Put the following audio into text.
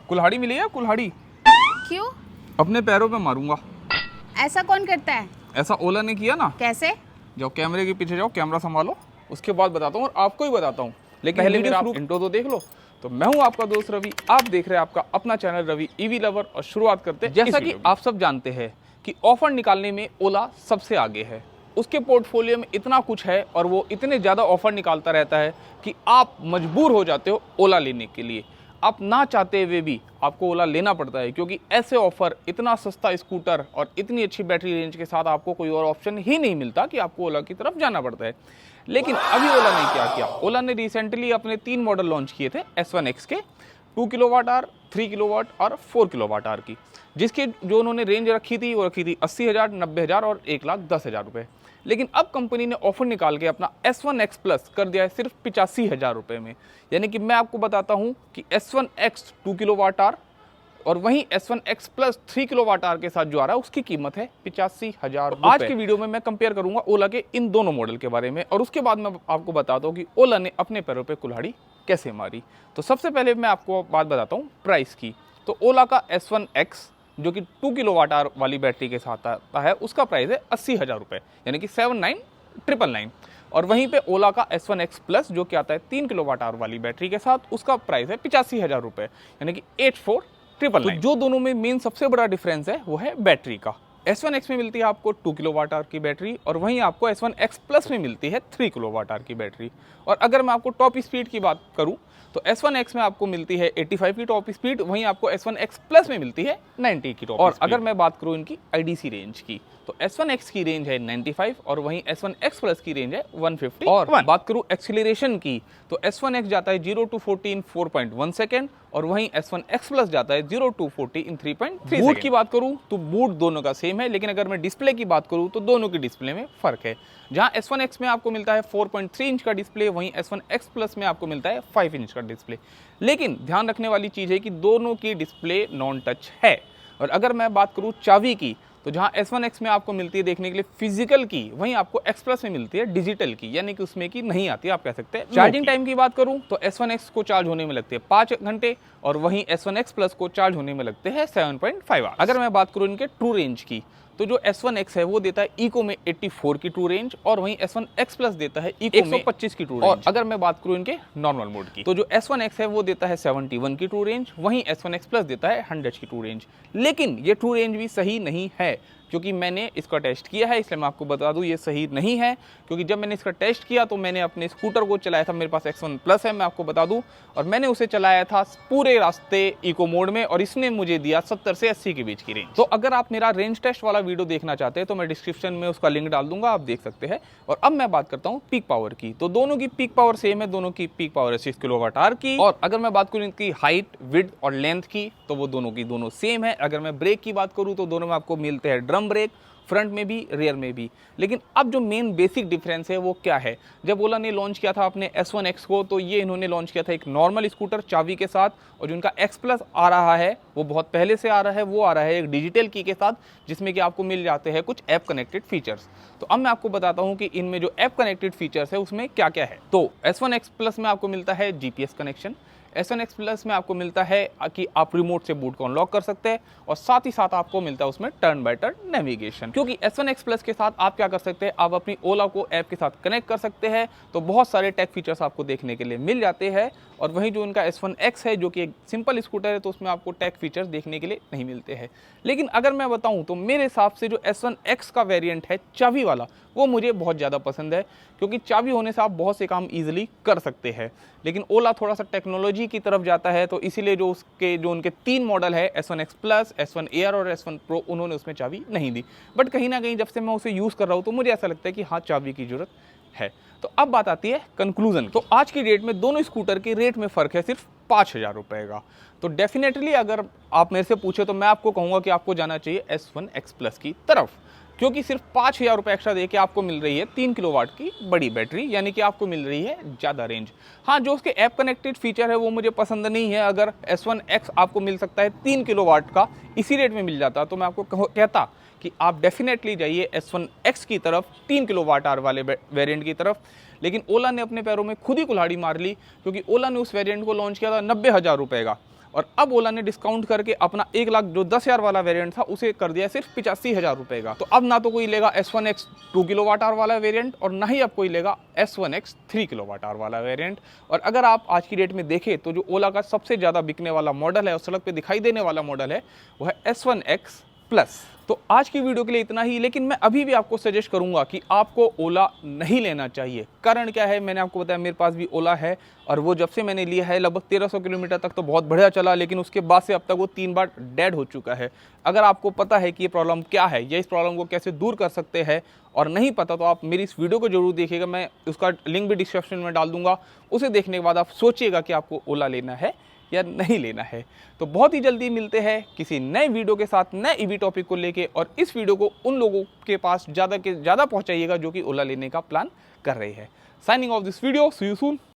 कुल्हाड़ी मिली है, कुल्हाड़ी क्यों? अपने पैरों पे मारूंगा। ऐसा कौन करता है? ऐसा ओला ने किया ना। कैसे? जाओ कैमरे के पीछे जाओ, कैमरा संभालो, उसके बाद बताता हूँ और आपको ही बताता हूँ। लेकिन पहले मेरा इंट्रो तो देख लो। तो मैं हूँ आपका दोस्त रवि, आप देख रहे हैं आपका अपना चैनल रवि ईवी लवर और शुरुआत करते हैं। जैसा कि आप सब जानते हैं कि ऑफर निकालने में ओला सबसे आगे है। उसके पोर्टफोलियो में इतना कुछ है और वो इतने ज़्यादा ऑफर निकालता रहता है कि आप मजबूर हो जाते हो ओला लेने के लिए। आप ना चाहते हुए भी आपको ओला लेना पड़ता है, क्योंकि ऐसे ऑफर, इतना सस्ता स्कूटर और इतनी अच्छी बैटरी रेंज के साथ आपको कोई और ऑप्शन ही नहीं मिलता कि आपको ओला की तरफ जाना पड़ता है। लेकिन अभी ओला ने क्या किया, ओला ने रिसेंटली अपने 3 मॉडल लॉन्च किए थे S1X के, 2 किलोवाट आवर, 3 किलोवाट और 4 किलोवाट आवर की, जिसके जो उन्होंने रेंज रखी थी वो रखी थी 80,000, 90,000 और 1,10,000 रुपये। लेकिन अब कंपनी ने ऑफर निकाल के अपना S1X प्लस कर दिया है सिर्फ 85,000 रुपये में। यानी कि मैं आपको बताता हूँ कि S1X 2 किलोवाट आवर और वहीं S1X प्लस 3 किलोवाट आवर के साथ जो आ रहा है उसकी कीमत है 85,000 रुपये। आज की वीडियो में मैं कंपेयर करूंगा ओला के इन दोनों मॉडल के बारे में और उसके बाद मैं आपको बताता हूँ कि ओला ने अपने पैरों पे कुल्हाड़ी कैसे मारी। तो सबसे पहले मैं आपको बात बताता हूँ प्राइस की। तो ओला का S1X जो कि 2 किलोवाट आवर वाली बैटरी के साथ आता है उसका प्राइस है 80,000 रुपये, यानी कि 79,999। और वहीं पे ओला का S1X प्लस जो कि आता है 3 किलोवाट आवर वाली बैटरी के साथ, उसका प्राइस है 85,000 रुपये, यानी कि 84,999। तो जो दोनों में मेन सबसे बड़ा डिफरेंस है वो है बैटरी का। S1X में मिलती है आपको 2 किलोवाट आवर की बैटरी और वहीं आपको S1X प्लस में मिलती है 3 किलोवाट आवर की बैटरी। और अगर मैं आपको टॉप स्पीड की बात करूं तो S1X में आपको मिलती है 85 की टॉप स्पीड, वहीं आपको S1X प्लस में मिलती है 90 की टॉप। और अगर मैं बात करूं इनकी IDC रेंज की तो S1X की रेंज है 95 और वहीं S1X प्लस की रेंज है 150। और बात करूं एक्सीलरेशन की तो S1X जाता है 0 to 40 इन 4.1 सेकेंड और वहीं S1X प्लस जाता है 0 to 40 इन 3.3। बूट की बात करूं तो बूट दोनों का सेम है, लेकिन अगर मैं डिस्प्ले की बात करूं तो दोनों की डिस्प्ले में फर्क है। जहां S1X में आपको मिलता है 4.3 इंच का डिस्प्ले, वहीं S1X प्लस में आपको मिलता है 5 इंच का डिस्प्ले। लेकिन ध्यान रखने वाली चीज़ है कि दोनों की डिस्प्ले नॉन टच है। और अगर मैं बात करूं चाबी की तो जहां S1X में आपको मिलती है देखने के लिए फिजिकल की, वहीं आपको X प्लस में मिलती है डिजिटल की, यानी कि उसमें की नहीं आती, आप कह सकते हैं। चार्जिंग टाइम की बात करूं तो S1X को चार्ज होने में लगते हैं 5 घंटे और वहीं S1X प्लस को चार्ज होने में लगते हैं 7.5 आवर्स। अगर मैं बात करूं इनके ट्रू रेंज की तो जो S1X है वो देता है इको में 84 की ट्रू रेंज और वहीं S1X प्लस देता है इको में 125 की ट्रू रेंज। और अगर मैं बात करूं इनके नॉर्मल मोड की तो जो S1X है वो देता है 71 की ट्रू रेंज, वहीं S1X प्लस देता है 100 की ट्रू रेंज। लेकिन ये ट्रू रेंज भी सही नहीं है, क्योंकि मैंने इसका टेस्ट किया है, इसलिए मैं आपको बता दूं ये सही नहीं है। क्योंकि जब मैंने इसका टेस्ट किया तो मैंने अपने स्कूटर को चलाया था, मेरे पास X1 प्लस है मैं आपको बता दूं, और मैंने उसे चलाया था पूरे रास्ते इको मोड में और इसने मुझे दिया 70 से 80 के बीच की रेंज। तो अगर आप मेरा रेंज टेस्ट वाला वीडियो देखना चाहते हैं तो मैं डिस्क्रिप्शन में उसका लिंक डाल दूंगा, आप देख सकते हैं। और अब मैं बात करता हूँ पीक पावर की। तो दोनों की पीक पावर सेम है, दोनों की पीक पावर है 6 किलोवाट आवर की। और अगर मैं बात करूँ इनकी हाइट, विड्थ और लेंथ की तो वो दोनों की दोनों सेम है। अगर मैं ब्रेक की बात करूँ तो दोनों में आपको मिलते हैं ड्रम ब्रेक, फ्रंट में भी रेयर में भी। लेकिन अब जो मेन बेसिक डिफरेंस है वो क्या है, जब ओला ने लॉन्च किया था अपने S1X को तो ये इन्होंने लॉन्च किया था एक नॉर्मल स्कूटर चाबी के साथ, और जो इनका X प्लस आ रहा है वो बहुत पहले से आ रहा है, वो आ रहा है एक डिजिटल की के साथ, जिसमें कि आपको मिल जाते हैं कुछ ऐप कनेक्टेड फीचर्स। तो अब मैं आपको बताता हूँ कि इनमें जो ऐप कनेक्टेड फीचर्स है उसमें क्या क्या है। तो S1X प्लस में आपको मिलता है GPS कनेक्शन, S1X प्लस में आपको मिलता है कि आप रिमोट से बूट को अनलॉक कर सकते हैं, और साथ ही साथ आपको मिलता है उसमें टर्न बाय टर्न नेविगेशन। क्योंकि S1X प्लस के साथ आप क्या कर सकते हैं, आप अपनी ओला को ऐप के साथ कनेक्ट कर सकते हैं, तो बहुत सारे टेक फीचर्स आपको देखने के लिए मिल जाते हैं। और वहीं जो इनका S1X है जो कि एक सिंपल स्कूटर है तो उसमें आपको टेक फीचर्स देखने के लिए नहीं मिलते हैं। लेकिन अगर मैं बताऊं तो मेरे हिसाब से जो S1X का वेरिएंट है चाबी वाला वो मुझे बहुत ज़्यादा पसंद है, क्योंकि चाबी होने से आप बहुत से काम ईजिली कर सकते हैं। लेकिन ओला थोड़ा सा टेक्नोलॉजी की तरफ जाता है, तो इसीलिए जो उनके 3 मॉडल है S1X प्लस, S1 एयर और S1 प्रो, उन्होंने उसमें चाबी नहीं दी। बट कहीं ना कहीं जब से मैं उसे यूज़ कर रहा हूँ तो मुझे ऐसा लगता है कि हाँ चाबी की जरूरत है। तो अब बात आती है कंक्लूजन। तो आज की डेट में दोनों स्कूटर के रेट में फ़र्क है सिर्फ 5,000 रुपये का। तो डेफिनेटली अगर आप मेरे से पूछे तो मैं आपको कहूँगा कि आपको जाना चाहिए S1X प्लस की तरफ, क्योंकि सिर्फ 5,000 रुपये एक्स्ट्रा दे के आपको मिल रही है 3 किलोवाट की बड़ी बैटरी, यानी कि आपको मिल रही है ज़्यादा रेंज। हाँ, जो उसके ऐप कनेक्टेड फीचर है वो मुझे पसंद नहीं है। अगर S1X आपको मिल सकता है 3 किलोवाट का इसी रेट में मिल जाता तो मैं आपको कहता कि आप डेफिनेटली जाइए S1X की तरफ, 3 किलोवाट आवर वाले वेरिएंट की तरफ। लेकिन ओला ने अपने पैरों में खुद ही कुल्हाड़ी मार ली, क्योंकि ओला ने उस वेरिएंट को लॉन्च किया था 90,000 रुपये का, और अब ओला ने डिस्काउंट करके अपना 1 लाख जो 10,000 वाला वेरिएंट था उसे कर दिया सिर्फ 85,000 रुपए का। तो अब ना तो कोई लेगा S1X 2 किलोवाट आवर वाला वेरिएंट और ना ही अब कोई लेगा S1X 3 किलोवाट आवर वाला वेरिएंट। और अगर आप आज की डेट में देखें तो जो ओला का सबसे ज़्यादा बिकने वाला मॉडल है और सड़क पे दिखाई देने वाला मॉडल है वो है S1X प्लस। तो आज की वीडियो के लिए इतना ही, लेकिन मैं अभी भी आपको सजेस्ट करूंगा कि आपको ओला नहीं लेना चाहिए। कारण क्या है, मैंने आपको बताया मेरे पास भी ओला है और वो जब से मैंने लिया है लगभग 1300 किलोमीटर तक तो बहुत बढ़िया चला, लेकिन उसके बाद से अब तक वो 3 बार डेड हो चुका है। अगर आपको पता है कि ये प्रॉब्लम क्या है या इस प्रॉब्लम को कैसे दूर कर सकते हैं और नहीं पता तो आप मेरी इस वीडियो को जरूर देखिएगा, मैं उसका लिंक भी डिस्क्रिप्शन में डाल दूंगा। उसे देखने के बाद आप सोचिएगा कि आपको ओला लेना है या नहीं लेना है। तो बहुत ही जल्दी मिलते हैं किसी नए वीडियो के साथ, नए ईवी टॉपिक को लेके, और इस वीडियो को उन लोगों के पास ज़्यादा पहुंचाइएगा जो कि ओला लेने का प्लान कर रहे हैं। Signing off this video, see you soon.